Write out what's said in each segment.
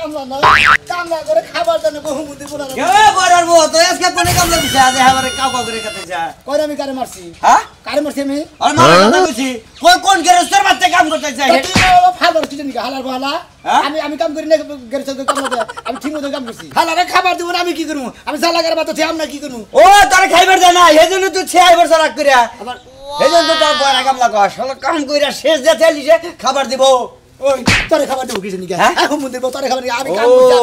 কামলা না কামলা করে খাবার জন্য বহুমুদি বলা কে বড়ার বউ তো আজকে কোনে কামলা দিছে আজ এবারে কাউ কাউ করে কাটে যা কই আমি কারে মারছি হ্যাঁ কারে মারছি আমি আর মারা কথা কইছি কই কোন গেরস্তের বাচ্চা কাম করতে চাই তুই ফাদার কি জানি হালার বলা আমি কাম করি না গেরস্তের কাম করতে আমি ঠিক মতো কাম করছি হালারে খাবার দিব না আমি কি করব আমি জালাগার বাতো থেকে আমরা কি করব ও তোরে খাইবার দে না এজন্য তুই 6 বছর রাখ করিয়া আবার এজন্য তো তোর বড় কামলা কর শালা কাম কইরা শেষ দে চালিছে খাবার দিব ওই তোরে খাবার দিব কিছু নিকে এখন মন্দির তোরে খাবার আমি কাম করছি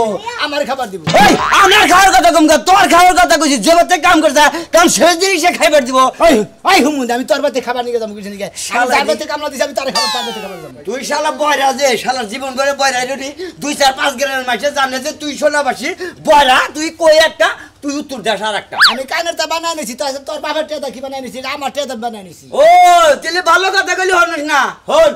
আমার খাবার দিব ওই আমার খাওয়ার কথা কম কর তোর খাওয়ার কথা কইছি যে বাতে কাম করছা কাম শেষ দিনই সে খাইবার দিব ওই ওই হুমুন্দি আমি তোর বাতে খাবার নিয়ে যাবো কিছু নিকে আমি যার বাতে কামলা দিছি আমি তোরে খাবার তার বাতে খাবার যাব তুই শালা বয়রা যে শালা জীবন করে বয়রা রেডি 2-4-5 গ্রামের মাঝে জানে যে তুই সোনাবাসী বয়রা তুই কই একটা তুই উত্তর দেশ আর একটা আমি কানের তা বানাই নিছি তোর বাবার টেদা কি বানাই নিছি আমার টেদা বানাই নিছি ও তাহলে ভালো কথা কইলি হনস না হন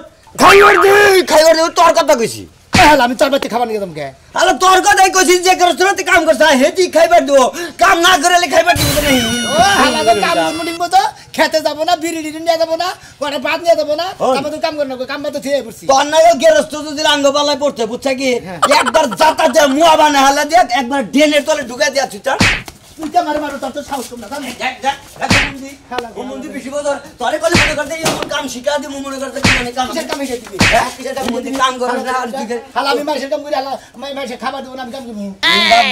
খাইবার দে তোর কথা কইছি হ্যাঁ আমি তোর বাতে খাবার নিয়ে যাবো কে আরে তোর কথাই কইছি যে রেস্টুরেন্টে কাম করছ হেদি খাইবার দিব কাম না করলে খাইবার দিব না ও হালাগো কাম করব নিবো তো খেতে যাব না বিড়ি নিয়ে যাব না কোটা ভাত নিয়ে যাব না কাম তো কাম করব কাম তো থিয়ে পড়ছি তোর না গেরস্ত যদি রাঙ্গ বালায় পড়তে বুঝছ কি একবার জাতা দে মুয়া বানা হালা দে একবার ডেনের তলে ঢুকা দিয়া তুই তুই কে মারো তোর তো সাহস কম না মুন্দি বেশি বদর তোরে কলি মনে করতে এমন কাম শিখা দি মনে করতে কি মানে কাম কিসের কাম হইছে দিবি কিসের কাম মুন্দি কাম করে না আর দিকে হালা আমি মাইসের কাম করি হালা মাইসে খাবার দেব না আমি কাম করব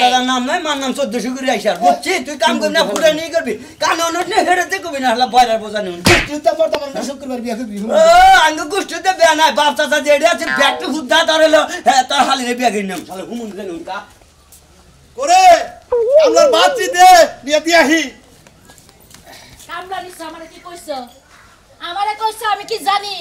দাদার নাম নাই মার নাম 1400 করে আইসার বুঝছি তুই কাম করবি না পুরো নেই করবি কাম অনট নে হেড়ে কবি না হালা বয়রার বোঝা নেই তুই তো বর্তমান শুক্রবার বিয়া করবি ও আঙ্গ গোষ্ঠীতে বিয়া নাই বাপ চাচা যেড়ে আছে ব্যাগটা হুদ্দা ধরেলো হ্যাঁ তার হালিনে বিয়া গিয়ে নাম শালা হুমুন গেল উনকা করে আমার বাচ্চি দে নিয়ে দিয়াহি কামলা নিছ আমারে কি কইছো আমারে কইছো আমি কি জানি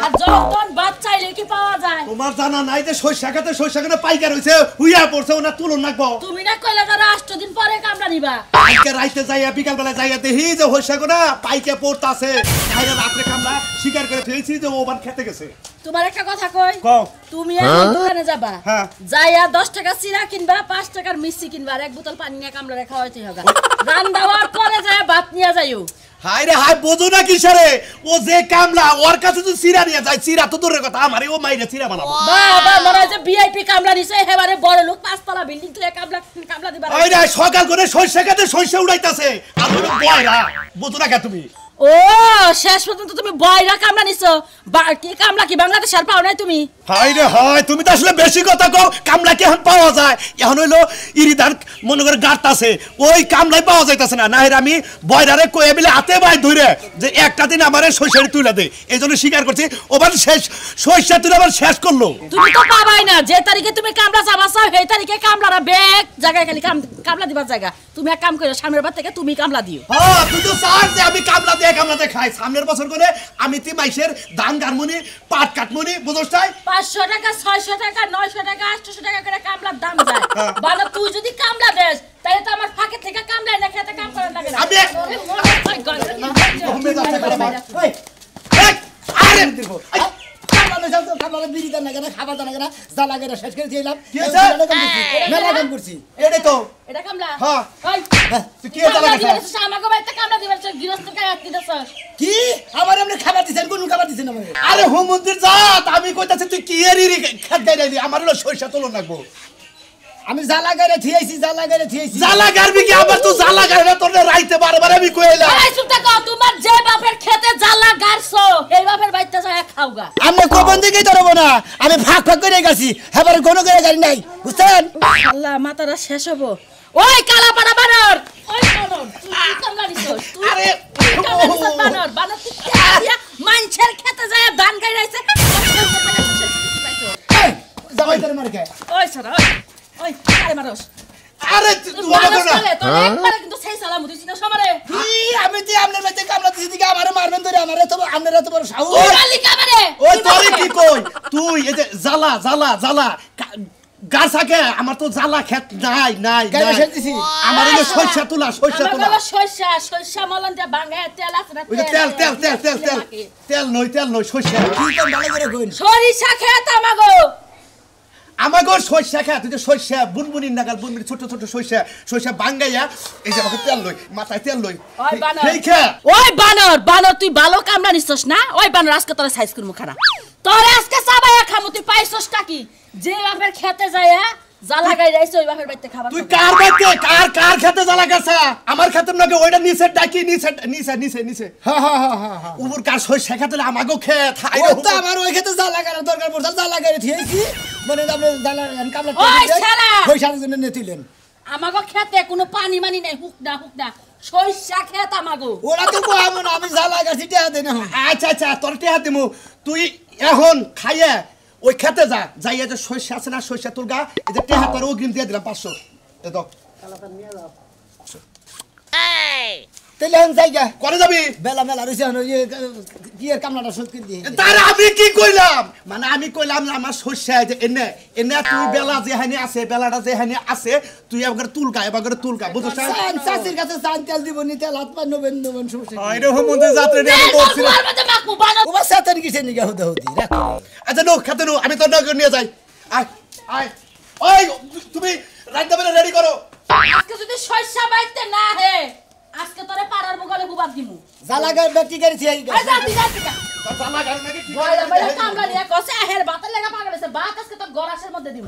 আর যখন বাদ চাইলে কি পাওয়া যায় তোমার জানা নাই যে সইসাখাতে পাইকার হইছে হুইয়া পড়ছে ওনা তুলন নাকবো তুমি না কইলা তারা 8 দিন পরে কামলা নিবা পাইকার রাইতে যাইয়া বিকাল বেলা যাইয়া দেখি যে হইসাগো না পাইকা পড়তাছে আইরা রাতে কামলা শিকার করে ফেলছি যে ওবার খেতে গেছে তোমার একটা কথা কই কও তুমি এখন দোকানে যাবা হ্যাঁ যাইয়া 10 টাকা চিরা কিনবা 5 টাকার মিষ্টি কিনবা আর এক বোতল পানি নিয়ে কামলা খাওয়াইতে হবে রান্দাওয়ার পরে যায় ভাত নিয়ে যাইও হাই রে হাই বোঝো না কিসরে ও যে কামলা ওর কাছে তো চিরা নিয়ে যায় চিরা তো দূরের কথা আমারে ও মাইরে চিরা বানাবো বাবা মনে যে ভিআইপি কামলা নিছে এবারে বড় লোক পাঁচতলা বিল্ডিং তুই কামলা দিবা ওই রে সকাল করে সইসাখাতে সইসা উড়াইতাছে আর ওই বয়রা বোঝো না কে তুমি ও শেষ পর্যন্ত তুমি বয়রা কামলা নিছো কি কামলা কি বাংলাদেশ আর পাও নাই তুমি হাই রে হাই তুমি তো আসলে বেশি কথা কও কামলা কি এখন পাওয়া যায় এখন হইলো ইরিদার মনে করে গাট আছে ওই কামলাই পাওয়া যাইতাছে না নাহির আমি বয়রারে কয়ে বিলে হাতে বাই ধরে যে একটা দিন আমারে সইসারি তুইলা দে এইজন্য স্বীকার করছি ওবার শেষ সইসা তুই আবার শেষ করলো তুমি তো পাবাই না যে তারিখে তুমি কামলা চাবাছাও সেই তারিখে কামলারা ব্যাগ জায়গায় খালি কামলা দিবার জায়গা তুমি এক কাম করো সামনের বার থেকে তুমি কামলা দিও হ্যাঁ তুই তো চাস যে আমি কামলা দিয়ে খাই সামনের বছর করে আমি তি মাইসের ধান গারমুনি পাট কাটমুনি বুঝছস তাই 500 টাকা 600 টাকা 900 টাকা 800 টাকা করে কামলার দাম যায় বাবা তুই যদি কামলা দেস তাহলে তো আমার ফাঁকে থেকে কামলা না খেতে কাম করা লাগে না আমি আরে দিব কামলা বিড়ি দান না কেন খাবার দান না কেন জ্বালা করে শেষ করে দিলাম মেলা কাম করছি এটাই তো এটা কামলা হ্যাঁ ওই তুই কি জ্বালা করছিস আমাকে বাইতে কামলা দিবার গৃহস্থের কাছে আত্মীয় দছ কি আমার আপনি খাবার দিছেন কোন খাবার দিছেন আমাকে আরে হোম মন্দির জাত আমি কইতাছি তুই কি এরি খাদ গাই দিলি আমার হলো সইসা তোলন লাগবো আমি জ্বালা গারে থিয়েছি জ্বালা গারবি কি আবার তুই জ্বালা গারে না তোর রাইতে বারবার আমি কইলা এই চুপটা কও তোমার যে বাপের খেতে জ্বালা গারছো এই বাপের বাইতে যায় খাওগা আমি কোবন দিকেই ধরবো না আমি ফাঁক করে গেছি হেবার কোনো করে গাড়ি নাই বুঝছেন আল্লাহ মাথাটা শেষ হবো ওই কালা পাড়া বানর ওই বানর তুই কামলা দিছস আরে কামলা দিছস বানর তুই দিয়া মানছের খেতে যায় ধান গাইরাইছে যাবাই তোর মারকে ওই সারা ওই আরে মারস আরে তুই বলো না তোর একবারে কিন্তু সেই সালাম দিছিস না সবারে কি আমি যে আপনার বাড়িতে কামলা দিছি দিকে আমারে মারবেন ধরে আমারে তো আপনারা তো বড় সাহস ওই মালিক আমারে ওই তোরে কি কই তুই এই যে জ্বালা গাছাকে আমার তো জ্বালা খেত নাই গাড়ি দিছি আমার এই সইসা তোলা আমার সইসা মলনটা ভাঙায় তেল আছে না ওই যে তেল নই সইসা কি কাম ভালো করে কইন সরিষা খেত আমাগো আমাগো সইসা খা তুই যে সইসা বুনবুনির নাগাল বুনবুনি ছোট সইসা বাঙ্গাইয়া এই যে আমাকে তেল লই মাথায় তেল লই ওই বানর এই খা ওই বানর তুই ভালো কামলা নিছস না ওই বানর আজকে তোর সাইজ করমু খারাপ তোর আজকে চাবায়া খামু তুই পাইছস টা কি যে বাপের খেতে যায়া জ্বালা গাই রাইছ ওই বাপের বাড়িতে খাবার তুই কার বাড়িতে কার খেতে জ্বালা গেছা আমার খেতে নাকি ওইটা নিচে ডাকি নিচে হ্যাঁ উপর কার সরষা খেতে আমাগো খেত ও তো আমার ওই খেতে জ্বালা করার দরকার পড়ছে জ্বালা করে থিয়েছি মানে আপনি জ্বালা কামলা ওই শালা! ওই সারা জন্য নেতিলেন আমাগো খেতে কোনো পানি মানি নাই হুক না সইষা খেত আমাগো ওরা তো কইবো না আমি জ্বালা গাছি টিয়া দেই না আচ্ছা তোর টিয়া দিমু তুই এখন খাইয়া ওই খেতে যাইয়া যে সরষা আছে না সরষা তোর গা এই যে টিয়া তোর অগ্রিম দিয়ে দিলাম 500 এ দাও তাইলে এখন জায়গা করে যাবি বেলা মেলা রইছে কি এর কামলাটা শোধ করে দিয়ে তার আমি কি কইলাম মানে আমি কইলাম না আমার সরষা যে এনে তুই বেলা যেখানে আছে বেলাটা যেখানে আছে তুই একবার তুলকা বুঝছ চাষির কাছে চান তেল দিব নি তেল হাত পা নবেন সমস্যা আরে হোমন্দে যাত্রা নিয়ে আমি বলছি মারবাতে মাকমু বানো ও বাস সাতার কিসে নিগা হতে রাখো আচ্ছা নো খেতে নো আমি তোর নগর নিয়ে যাই আয় ওই তুমি রাইতে বেলা রেডি করো আজকে যদি সইষা বাইতে না হে আজকে তোরে পাড়ার বগলে হুবাদ দিমু জ্বালা ব্যক্তি করে থিয়াই আই যা দি তোর জামা গাড়ি নাকি কি বড় বড় কামলা নিয়া কসে হের বাতে লাগা পাগল আছে বাত আজকে তোর গরাসের মধ্যে দিমু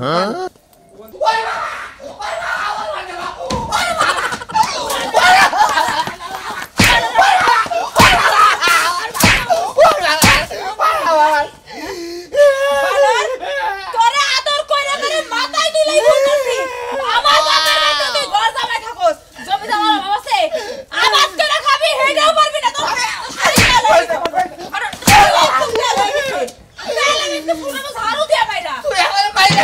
তোরে আদর কইরা করে মাথায় দিলাই ভুল করছি আমার বাবার বাড়িতে তুই ঘর জামাই থাকস জমি জমা আছে আবাদ করে খাবি হেডাও পারবি না তোর ঝাড়ু দিয়া বাইরা তুই আমার বাইরে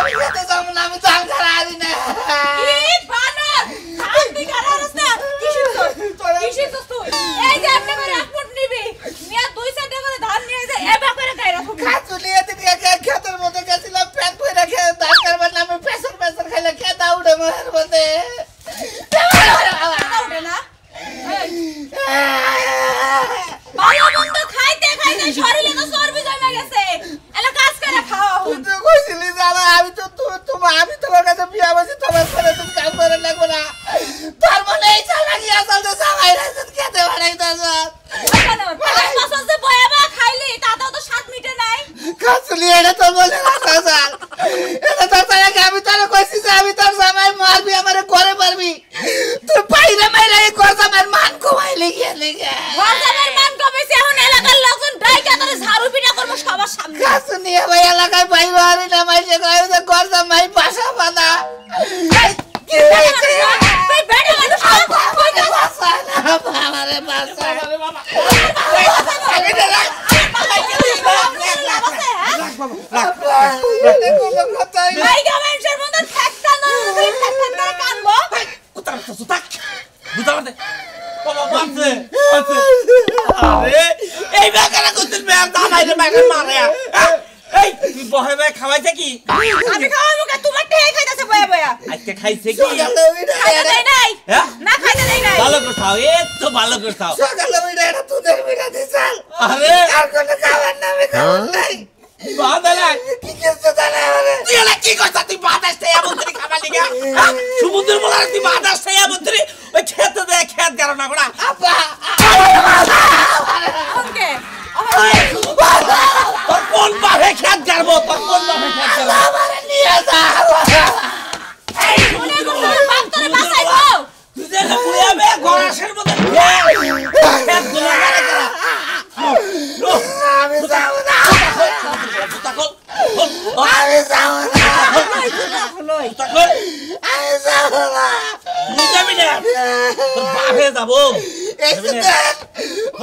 আমি খেতে যাব না আমি জাল ছাড়া আদি না কি বানর ধান তুই কারারস না কিসিস তুই এই যে আপনি করে এক ফুট নিবি নিয়া 2 সেন্ট করে ধান নিয়ে যায় এবা করে গায়রা খুব খাচুলিয়ে দিকে খেতের মধ্যে গেছিলাম পেট ভরে খেয়ে ধান কারবার নামে প্রেসার খাইলে খেতা উঠে মনের মধ্যে উঠে না ভালো মন্দ খাইতে খাইতে শরীরে তো চর্বি জমে গেছে এলা কাজ করে খাও তুই কইছিলি জানা আমি তো আমি তোমার কাছে বিয়া বসে তোমার করে তুমি কাম করে লাগবে না তার মানে এই চালাকি আসল তো সবাই রাজত খেতে বাড়াইতাছ পছন্দ বয়াবা খাইলি তাতেও তো 7 মিনিটে নাই খাচুলি এটা তো বলে না স্যার এটা তো চালাকি আমি তোর কইছি যে আমি তোর জামাই মারবি আমারে করে পারবি তুই বাইরে মাইরা এই কর জামাইর মান কমাইলি গেলি বাজারের মান কমেছে এখন এলাকার লোকজন ডাইকা করে ঝাড়ু পিটা করব সবার সামনে খাচুলি ভাই এলাকায় বাইরে আরে না মাইছে কয় যে কর জামাই বাসা বাঁধা কি হইছে তুই বেড়া মানুষ কই যা বাসা না আমারে বাসা ভাই গামেন্সের মধ্যে থাকতা না তুই থাকতা করে কানবো এই বেকারা করতে বের দামাইলে বেকার মারে এই তুই বহে বহে খাওয়াইছে কি আমি খাওয়াবো কা তোমার টেই খাইতাছে বয়া বয়া আজকে খাইছে কি খাইতে দেই নাই হ্যাঁ না খাইতে দেই নাই ভালো করে খাও তো ভালো করে খাও সকালে ওইটা এটা তোদের বিনা দিছাল আরে আর কোন খাবার নামে খাবার নাই বাদালা কি করছ তাহলে আরে তুই এলা কি করছ তুই বাতাস থেকে আমন্ত্রী খাবার লিগা সমুদ্র বলার তুই বাতাস থেকে আমন্ত্রী ওই খেতে দে খেত গারো না গোড়া আপা ওকে তোর কোন বাহে খেত গারবো তোর কোন বাহে খেত গারবো আমারে নিয়ে যা এই মনে করছ বাপ তোরে বাঁচাইবো তুই যে বুয়াবে গরাসের মধ্যে খেত গুলো মারে করা আমি যাও না আমি যাও না আমি যাও না তুই যাবি না তোর বাপে যাবো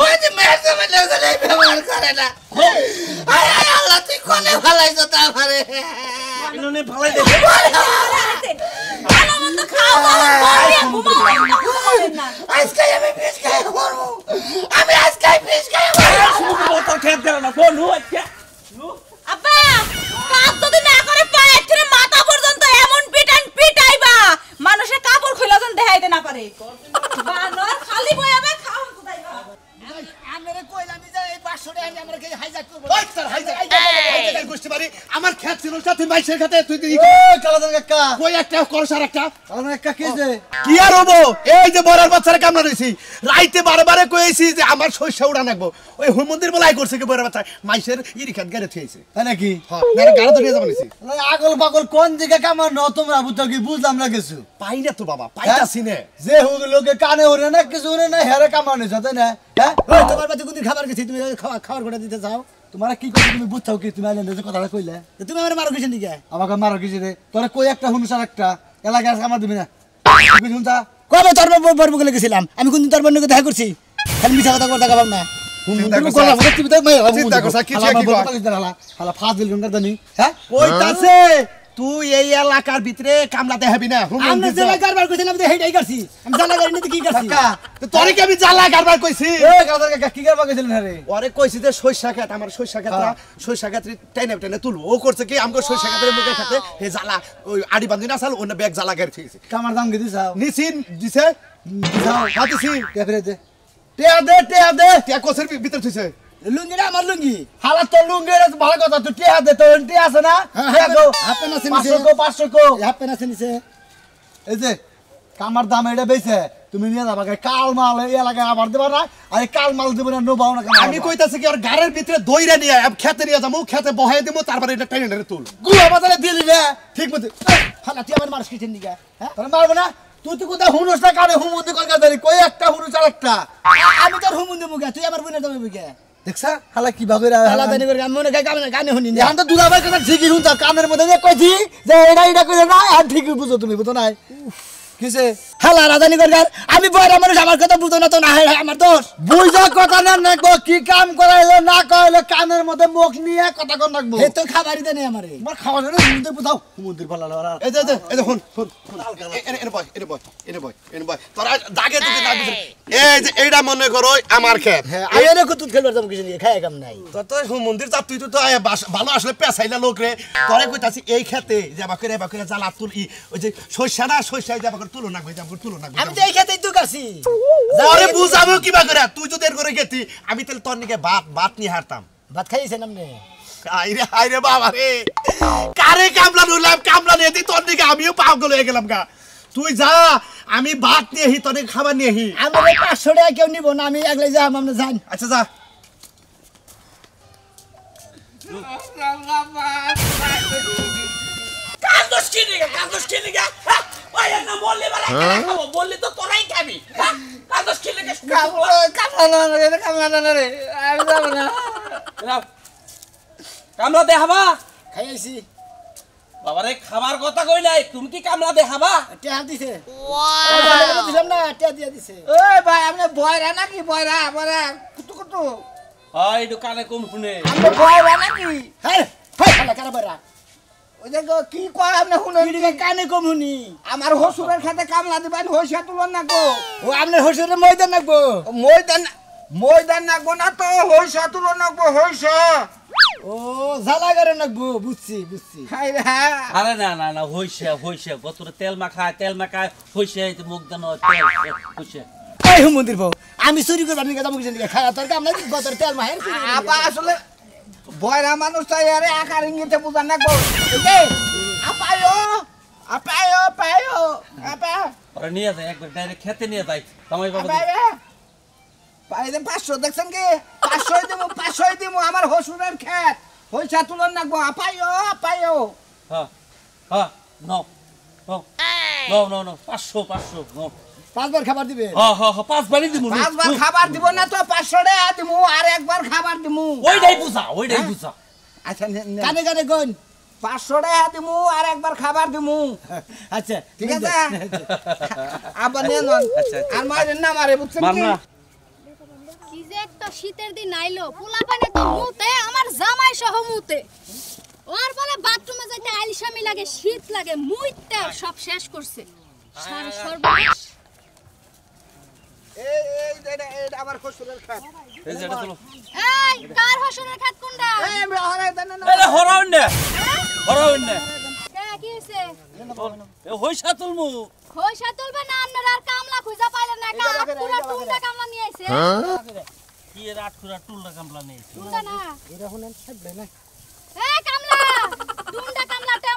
ওই যে মেয়েছে মানে ওখানে ব্যবহার করে না আল্লাহ তুই কোনে ভালাইছ তা আমারে ইনুনে ভালাই দে ভালো মন্দ খাও ঘুমাও না আজকে আমি ফিশ খাই করবো আমি আজকে ফিশ খাই করবো তোর খেত গেল না ফোন আজকে আব্বা কাজ যদি না করে পায়ে ধরে মাথা পর্যন্ত এমন পিটাইবা মানুষের কাপড় খুলে যখন দেখাইতে না পারে বানর খালি বয়াবে খাও কোথায়বা আমরা কইলাম যে এই 500 টাকা আমরা হাইজাক করব ওই স্যার হাইজাক গোষ্ঠী বাড়ি আমার খেত ছিল সাথে মাইসের খাতে তুই কালাদান কাকা কই একটা করছ আর একটা কালাদান কাকা কি যে কি আর হবো এই যে বড়ার বাচ্চারা কামলা রইছি রাইতে বারে কইছি যে আমার শস্য উড়া নাকবো ওই মন্দির বলাই করছে কি বড়ার বাচ্চা মাইসের ইরিখাত গাড়ি থইছে তাই নাকি হ্যাঁ না গাড়ি ধরে যাব নিছি আগল পাগল কোন দিকে কামার ন তোমরা বুঝতো কি বুঝলাম না কিছু পাই না তো বাবা পাইতাছি না যে লোকে কানে ওরে না কিছু ওরে না হেরে কামার নিছ তাই না হ্যাঁ ওই তোমার বাড়িতে কোনদিন খাবার গেছি তুমি খাবার গোটা দিতে চাও তোমার কি করছো তুমি বুঝছো কি তুমি আইলেন যে কথাটা কইলে তুমি আমার মারো কিছু দিকে আমাকে মারো কিছু রে তোরা কই একটা হুনুসার একটা এলাকার কামার দিবি না কি শুনতা কবে তোর বর্ব গলে গেছিলাম আমি কোনদিন তোর বর্ণকে দেখা করছি খালি মিছা কথা কথা দেখাবাম না চিন্তা করছা কি হালা ফাজিল গঙ্গার দানি হ্যাঁ কইতাছে তুই এই এলাকার ভিতরে কামলা দেখাবি না আমি জেলা কারবার কইছি না হেইটাই করছি আমি জেলা গাড়ি নিতে কি করছি তো তোরে কি আমি জ্বালা কারবার কইছি এ কাদা কাকা কি কারবার কইছিলেন রে ওরে কইছি যে সরষা খেত আমার সরষা খেতরা সরষা খেতরি টাইনে তুলবো ও করছে কি আমগো সরষা খেতের মুখে খেতে হে জ্বালা ওই আড়ি বান্ধি না চাল ওনে ব্যাগ জ্বালা গাড়ি থইছে কামার দাম কি দিছাও নিছিন দিছে দিছাও হাতিছি কে ফেরে দে টিয়া দে টিয়া কোসের ভিতর থইছে লুঙ্গিটা আমার লুঙ্গি হালা তো লুঙ্গি এটা ভালো কথা তুই টিয়া দে তো টিয়া আছে না টিয়া গো হাপে না 500 কো হাপে না নিছে এই যে কামার দাম এটা বেচে তুমি নিয়ে যাবা কাল মাল এই এলাকায় আবার দেবা না আর কাল মাল দেব না নোবাও না আমি কইতাছি কি আর গাড়ির ভিতরে দইরা নিয়ে খেতে নিয়ে যাবো খেতে বহাই দেবো তারপরে এটা টাইনে তুল গুয়া বাজারে দিলি না ঠিক মতো হালা তুই আমার মারস কিছেন দিগা হ্যাঁ তোর মারবো না তুই তো কোথা হুনুস না কানে হুমুন্দি কলকা দাঁড়ি কই একটা হুনুস আর একটা আমি তোর হুমুন্দি মুখে তুই আমার বুনের দামে মুখে দেখছা হালা কি ভাবে হালা দানি করে আমি মনে গানে শুনি না তো দুলা ভাই কথা ঠিকই শুনতা কানের মধ্যে যে কইছি যে এটা কইলে না আর ঠিকই বুঝো তুমি বুঝো নাই কিসে হালা রাজানি করগার আমি বড় মানুষ আমার কথা বুঝো না তো না আমার দোষ বুঝা কথা না নাকবো কি কাম করাইলো না কইলো কানের মধ্যে মুখ নিয়ে কথা কর নাকবো হে তো খাবারই দেনে আমারে আমার খাবার দেনে মন্দির বুঝাও মন্দির ভালো আর এই যে শুন এনে বয় তোরা দাগে দিতে দাগ দিতে এই যে এইটা মনে করো আমার খেত হ্যাঁ আইরে কত খেলবার যাব কিছু নিয়ে খায় কাম নাই তো মন্দির যা তুই তো ভালো আসলে পেছাইলা লোক রে তোরে কইতাছি এই খেতে যাবা করে জ্বালা তুলি ওই যে সরষা না সরষা যাবা করে তুলো না কই যাবা করে তুলো না আমি তো এই খেতেই তো কাছি আরে বুঝাবো কিবা করে তুই যদি এর করে গেতি আমি তাহলে তোর নিকে ভাত নিয়ে হারতাম ভাত খাইছেন আপনি আইরে বাবা রে কারে কামলা নইলাম কামলা নিয়ে দি তোর নিকে আমিও পাগল হয়ে গেলাম গা তুই যা আমি ভাত নিয়ে হি তোর খাবার নিয়ে হি আমার 500 টাকা কেউ নিব না আমি একলাই যা আমরা যান আচ্ছা যা কান্দোস কিনে গা ওই না বললি বালা খাবো বললি তো তোরাই খাবি কান্দোস কিনে গা কামলা না রে আমি যাব না কামলা দেখাবা খাইছি বাবারে খাবার কথা কই নাই তুমি কি কামলা দেখাবা টিয়া দিছে ওয়াও দিলাম না টিয়া দিয়া দিছে ওই ভাই আপনি বয়রা নাকি বয়রা কত ওই দোকানে কম শুনে আপনি বয়রা নাকি হ্যাঁ হ্যাঁ খালা কারা বয়রা ওই দেখো কি কয় আপনি শুনুন এদিকে কানে কম শুনি আমার হসুরের খাতে কামলা দিবেন হইসা তুলন না গো ও আপনার হসুরের ময়দান নাকবো ময়দান নাকবো না তো হইসা তুলন নাকবো হইসা ও জ্বালা করে নাকবো বুঝছি আরে না হইছে গতরে তেল মাখায় হইছে মুখ দানো তেল হইছে এই মন্দির বউ আমি চুরি করবার নিকে যাবো কিছু খায়া তোর কাম নাই গতরে তেল মাহের আপা আসলে বয়রা মানুষ তাই আরে আকার ইঙ্গিতে বুঝান নাকবো এই আপায়ো আপা আরে নিয়ে যায় একবার ডাইরেক্ট খেতে নিয়ে যায় তোমাই বাবা পাইলে 500 দেখছেন কি 500 দিমু আমার হসুরের খেত হইছা তুলন নাকবো আপায়ো হ্যাঁ নো 500 নো 5 বার খাবার দিবে হ্যাঁ 5 বারই দিমু 5 বার খাবার দিব না তো 500 টাকা দিমু আর একবার খাবার দিমু ওইটাই বুঝা আচ্ছা কানে কোন 500 টাকা দিমু আর একবার খাবার দিমু আচ্ছা ঠিক আছে আবার নেন আর মারেন না মারে বুঝছেন কি কি যে একটা শীতের দিন আইলো পোলাপানে তো মুতে আমার জামাই সহ মুতে ওর বলে বাথরুমে যাইতে আলসামি লাগে শীত লাগে মুইতে সব শেষ করছে সারা সর্বনাশ এই আমার হসুরের খেত এই যেটা চলো এই কার হসুরের খেত কোনটা এই আমরা হরাই দেন না এটা হরাউন না কে কি হইছে এ হইছা তুলমু হইসা তুলবে না আপনারা আর কামলা খুঁজা পাইলেন না পুরো টুনটা কামলা নিয়ে আইছে কি এর আটকুরা টুলটা কামলা নেই টুনটা না এরা হুনেন থাকবে না এই কামলা টুনটা কামলাটা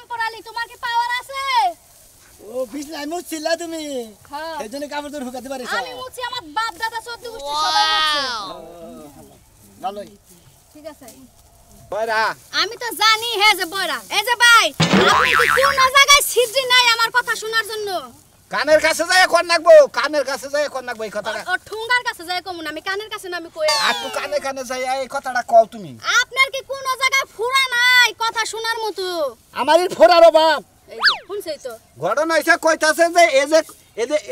গায়ে মুছছিলা তুমি হ্যাঁ এই জন্য কাপড় তোর হুকাতে পারিস আমি মুছি আমার বাপ দাদা চোদ্দ গোষ্ঠী সবাই মুছে ভালোই ঠিক আছে বয়রা আমি তো জানি হে যে বয়রা এই যে ভাই আপনি কি কোন জায়গায় ছিদ্রি নাই আমার কথা শোনার জন্য কানের কাছে যায় কোন নাকবো কানের কাছে যায় কোন নাকবো এই কথাটা ও ঠুঙ্গার কাছে যায় কমুন আমি কানের কাছে না আমি কই আর তো কানে কানে যায় এই কথাটা কও তুমি আপনার কি কোন জায়গায় ফুরা নাই কথা শোনার মতো আমারই ফোরারো বাপ এই যে শুনছই তো ঘটনা হইছে কইতাছে যে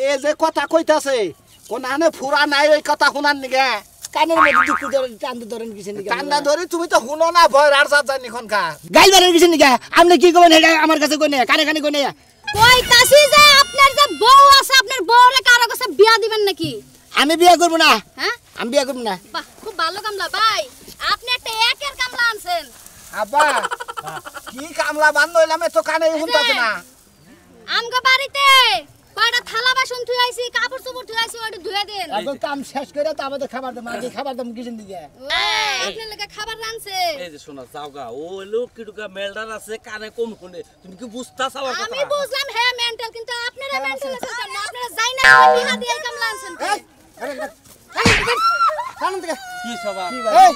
এই যে কথা কইতাছে কোন আনে ফুরা নাই ওই কথা শুনার নিগে কানের মধ্যে দুঃখ ধরেন টানতে ধরেন কিসের নিকা কান্না ধরে তুমি তো শুনো না ভয় আর যা জানি খনকা গাইল ধরেন কিসের নিকা আপনি কি কবেন এটা আমার কাছে কই না কানে কানে কই না কইতাছি যে আপনার যে বউ আছে আপনার বউরে কারো কাছে বিয়া দিবেন নাকি আমি বিয়ে করব না হ্যাঁ আমি বিয়ে করব না বাহ খুব ভালো কামলা ভাই আপনি একটা একের কামলা আনছেন আব্বা কি কামলা বান্ধ হইলাম তো কানে শুনতাছ না আমগো বাড়িতে কয়টা থালা বাসন ধুই আইছি কাপড় চোপড় ধুই আইছি ওটা ধুয়ে দেন এখন কাম শেষ করে তো আমাদের খাবার দাম আগে খাবার দাম কিসের দিকে আপনার লাগা খাবার রানছে এই যে শোনা যাওগা ও লোক কিটুকা মেলডার আছে কানে কম শুনে তুমি কি বুঝতাছ আমার কথা আমি বুঝলাম হ্যাঁ মেন্টাল কিন্তু আপনারা মেন্টাল আছে কেন আপনারা যাই না বিয়া দিয়ে কামলা আনছেন কারণ থেকে কি সবা এই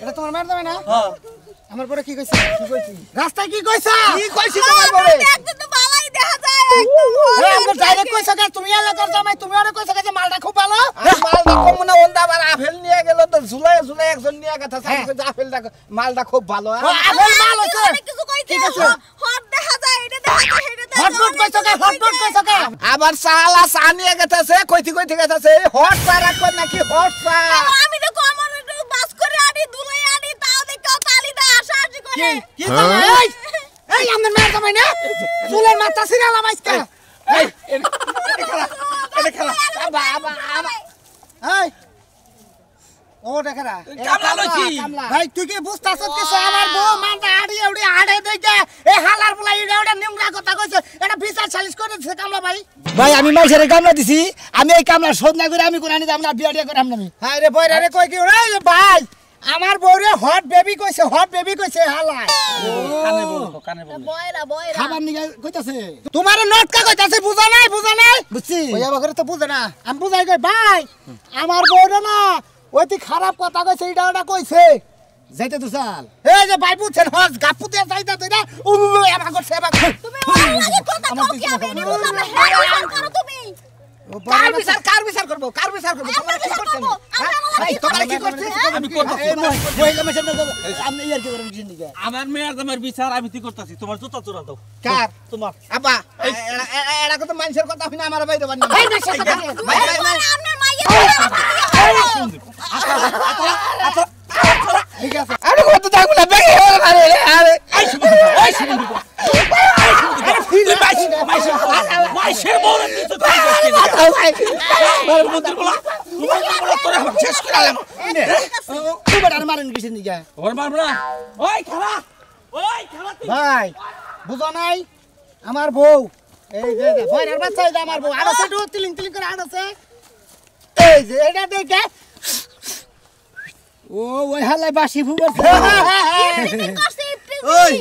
এটা তোমার মার দামে না হ্যাঁ আমার পরে কি কইছিস কি কইছিস রাস্তায় কি কইছা কি কইছি তোমার বলে একদম তো ভালোই দেখা যায় একদম এই আমরা ডাইরেক্ট কইছা কে তুমি এলাকার জামাই তুমি আরে কইছা কে যে মালটা খুব ভালো মালটা কম না ওন্দা আবার আপেল নিয়ে গেল তো ঝুলাই ঝুলাই একজন নিয়ে গেছে আপেলটা মালটা খুব ভালো আপেল মাল হইছে অনেক কিছু কইতে হট দেখা যায় এটা দেখা যায় এটা দেখা হটপট কইছা কে হটপট কইছা কে আবার চালা চা নিয়ে গেছে কইতে গেছে হট চা রাখবেন নাকি হট চা আমি তো কমন একটু বাস করে আনি দুলাই আনি তাও দেখো তালিদা আশাজি করে কি জানো এই এই আমার মার জামাই না চুলের মাথা ছিড়ালাম আজকে এই এটা খেলা এই ও দেখারা কামলা লইছি ভাই তুই কি বুঝতাছ কিছু আমার বউ মানটা আড়ি এউড়ি আড়ে দেখে এই হালার বলা ইডা ওটা নিমরা কথা কইছে এটা বিচার সালিশ করে দিছে কামলা ভাই ভাই আমি মাইছেরে কামলা দিছি আমি এই কামলা শোধ না করে আমি কোন আনি আমরা বিয়া টিয়া করে আমরা হাই রে বয়রা রে কই কি রে ভাই আমার বউরে হট বেবি কইছে হালা কানে বলো কানে বলো বয়রা বয়রা খাবার নিগা কইতাছে তোমার নটকা কইতাছে বুঝা নাই বুঝছি ওই আমাকে তো বুঝে না আমি বুঝাই কই ভাই আমার বউরে না ওইটি খারাপ কথা কইছে এটা ওটা কইছে যাইতে তো চাল এই যে ভাই বুঝছেন হস গাপুতে যাইতা তুই না আমাকে সেবা তুমি ওর লাগে কথা কও কি আমি বুঝলাম না হ্যাঁ করো তুমি কার বিচার করব তোমার কি করছেন ভাই তোমার কি করছিস আমি করব মহিলা মেশিন আপনি ইয়ার কি করেন কিছু নিগা আমার মেয়ের দামের বিচার আমি কি করতেছি তোমার জুতা চোরা দাও কার তোমার আব্বা এরা কত মানুষের কথা শুনে আমার বাইরে বানি এই বেশি কথা আপনার মাইয়া ঠিক আছে আমি কত থাকবো না বেগে হল আরে আরে মাইশের বউরে দিতে মন্দির বলা তোরা শেষ করে আলাম তুই বড় মারেন কিছু নিগা ওর মারবো না ওই খালা তুই ভাই বুঝো নাই আমার বউ এই যে ভাইরার বাচ্চা এই যে আমার বউ আড়াছে তো তিলিং তিলিং করে আড়াছে এই যে এটা দেখে ও ওই হালাই বাসি ফুবছে ওই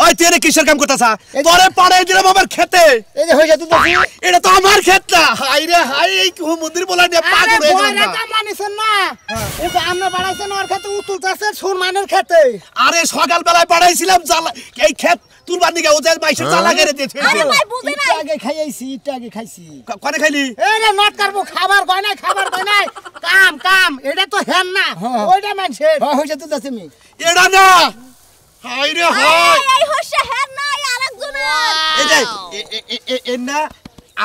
ওই তুই এনে কিসের কাম করতাছ তোরে পাড়াই দিলাম আমার খেতে এই যে হইছে তুই দেখি এটা তো আমার ক্ষেত না হাই রে হাই এই মন্দির বলা নিয়ে পাগল হয়ে গেলাম বয়রা না। কামলা নিছেন না এই যে আমরা বাড়াইছেন ওর খেতে উতুলতাছে সুরমানের খেতে আরে সকাল বেলায় পাঠাইছিলাম জ্বালা এই ক্ষেত তুলবার দিকে ও যে মাইসের জ্বালা কেড়ে দিয়েছে আরে ভাই বুঝে ইটা নাই আগে খাইছি ইটা আগে খাইছি কনে খাইলি এই রে নট করব খাবার কয় নাই কাম এটা তো হেন না ওইটা মানছে হইছে তুই দাসে মি এটা না হাই রে হাই এই হচ্ছে হ্যাঁ নাই আরেকজনের এই যে এ না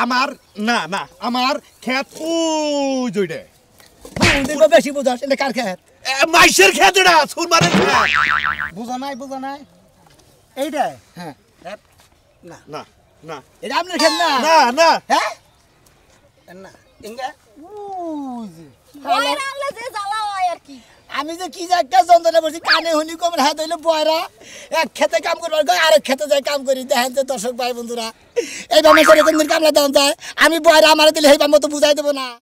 আমার না না আমার ক্ষেত ওই জইডে দিন বেশি বুঝাস এটা কার খেত মাইসের ক্ষেত এটা সুরমানের ক্ষেত বুঝা নাই এইটা হ্যাঁ না না না এটা আপনার খেত না না না হ্যাঁ না ইঙ্গা বয়রা আনলে যে জ্বালা হয় আর কি আমি যে কি যে একটা যন্ত্রণা বলছি কানে হনি কম হাত হইলে বয়রা এক খেতে কাম করবার গো আরেক খেতে যাই কাম করি দেখেন যে দর্শক ভাই বন্ধুরা এইভাবে করে কোনদিন কামলা দেওয়া যায় আমি বয়রা আমার দিলে এইভাবে মতো বুঝাই দেবো না।